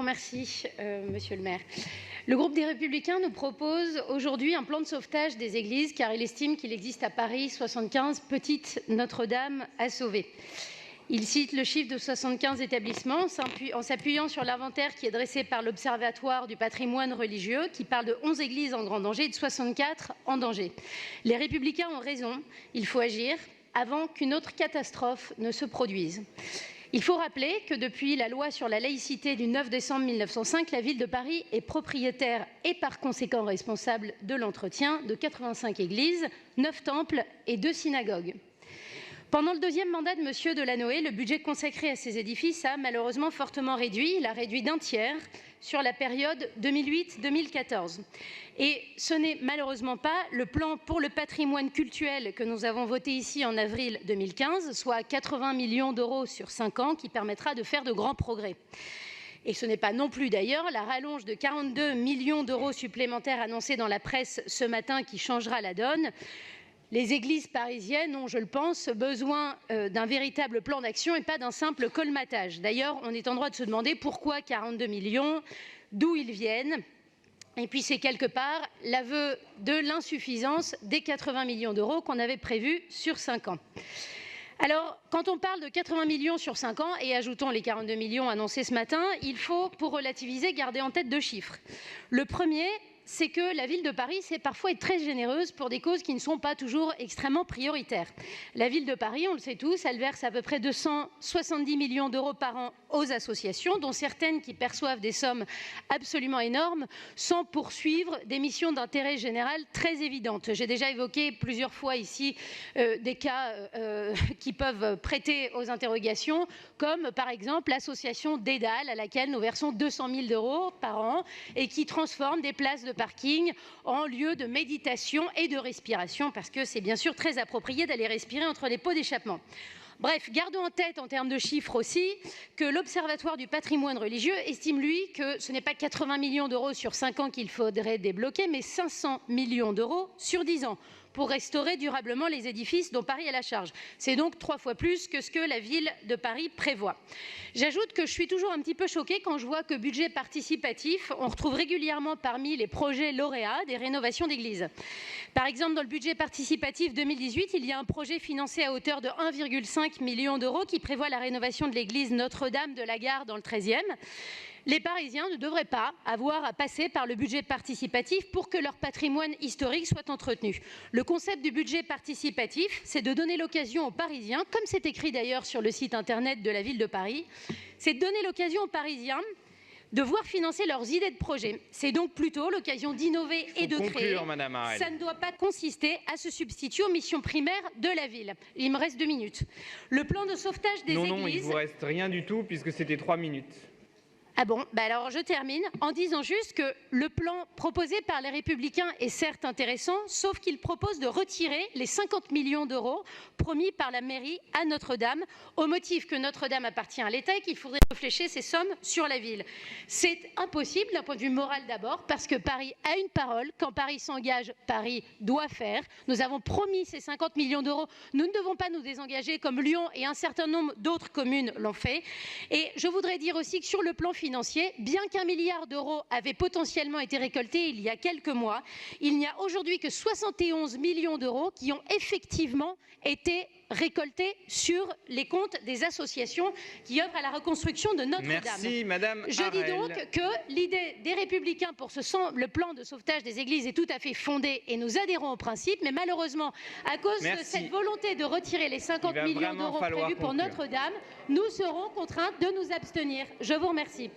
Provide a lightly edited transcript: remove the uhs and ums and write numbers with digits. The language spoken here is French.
Merci, Monsieur le maire. Le groupe des Républicains nous propose aujourd'hui un plan de sauvetage des églises car il estime qu'il existe à Paris 75 petites Notre-Dame à sauver. Il cite le chiffre de 75 établissements en s'appuyant sur l'inventaire qui est dressé par l'Observatoire du patrimoine religieux qui parle de 11 églises en grand danger et de 64 en danger. Les Républicains ont raison, il faut agir avant qu'une autre catastrophe ne se produise. Il faut rappeler que depuis la loi sur la laïcité du 9 décembre 1905, la ville de Paris est propriétaire et par conséquent responsable de l'entretien de 85 églises, 9 temples et 2 synagogues. Pendant le deuxième mandat de M. Delanoë, le budget consacré à ces édifices a malheureusement fortement réduit. Il a réduit d'1 tiers sur la période 2008-2014. Et ce n'est malheureusement pas le plan pour le patrimoine cultuel que nous avons voté ici en avril 2015, soit 80 millions d'euros sur 5 ans, qui permettra de faire de grands progrès. Et ce n'est pas non plus d'ailleurs la rallonge de 42 millions d'euros supplémentaires annoncée dans la presse ce matin qui changera la donne. Les églises parisiennes ont, je le pense, besoin d'un véritable plan d'action et pas d'un simple colmatage. D'ailleurs, on est en droit de se demander pourquoi 42 millions, d'où ils viennent. Et puis c'est quelque part l'aveu de l'insuffisance des 80 millions d'euros qu'on avait prévus sur 5 ans. Alors, quand on parle de 80 millions sur 5 ans, et ajoutons les 42 millions annoncés ce matin, il faut, pour relativiser, garder en tête 2 chiffres. Le premier, c'est que la ville de Paris sait parfois être très généreuse pour des causes qui ne sont pas toujours extrêmement prioritaires. La ville de Paris, on le sait tous, elle verse à peu près 270 millions d'euros par an aux associations, dont certaines qui perçoivent des sommes absolument énormes, sans poursuivre des missions d'intérêt général très évidentes. J'ai déjà évoqué plusieurs fois ici des cas qui peuvent prêter aux interrogations, comme par exemple l'association Dédale, à laquelle nous versons 200 000 euros par an et qui transforme des places de parking en lieu de méditation et de respiration, parce que c'est bien sûr très approprié d'aller respirer entre les pots d'échappement. Bref, gardons en tête en termes de chiffres aussi que l'Observatoire du patrimoine religieux estime, lui, que ce n'est pas 80 millions d'euros sur 5 ans qu'il faudrait débloquer, mais 500 millions d'euros sur 10 ans pour restaurer durablement les édifices dont Paris a la charge. C'est donc 3 fois plus que ce que la ville de Paris prévoit. J'ajoute que je suis toujours un petit peu choquée quand je vois que budget participatif, on retrouve régulièrement parmi les projets lauréats des rénovations d'églises. Par exemple, dans le budget participatif 2018, il y a un projet financé à hauteur de 1,5 million d'euros qui prévoit la rénovation de l'église Notre-Dame de la Gare dans le 13e. Les Parisiens ne devraient pas avoir à passer par le budget participatif pour que leur patrimoine historique soit entretenu. Le concept du budget participatif, c'est de donner l'occasion aux Parisiens, comme c'est écrit d'ailleurs sur le site internet de la ville de Paris, c'est de donner l'occasion aux Parisiens de voir financer leurs idées de projet. C'est donc plutôt l'occasion d'innover et de créer. Ça ne doit pas consister à se substituer aux missions primaires de la ville. Il me reste 2 minutes. Le plan de sauvetage des églises... Non, il ne vous reste rien du tout puisque c'était 3 minutes. Ah bon, alors je termine en disant juste que le plan proposé par les Républicains est certes intéressant, sauf qu'il propose de retirer les 50 millions d'euros promis par la mairie à Notre-Dame, au motif que Notre-Dame appartient à l'État et qu'il faudrait reflécher ces sommes sur la ville. C'est impossible d'un point de vue moral d'abord, parce que Paris a une parole. Quand Paris s'engage, Paris doit faire. Nous avons promis ces 50 millions d'euros. Nous ne devons pas nous désengager comme Lyon et un certain nombre d'autres communes l'ont fait. Et je voudrais dire aussi que sur le plan financier, bien qu'1 milliard d'euros avait potentiellement été récolté il y a quelques mois, il n'y a aujourd'hui que 71 millions d'euros qui ont effectivement été récoltés sur les comptes des associations qui œuvrent à la reconstruction de Notre-Dame. Merci, Madame Je dis donc que l'idée des Républicains pour le plan de sauvetage des églises est tout à fait fondée et nous adhérons au principe, mais malheureusement, à cause de cette volonté de retirer les 50 millions d'euros prévus pour Notre-Dame, nous serons contraints de nous abstenir. Je vous remercie.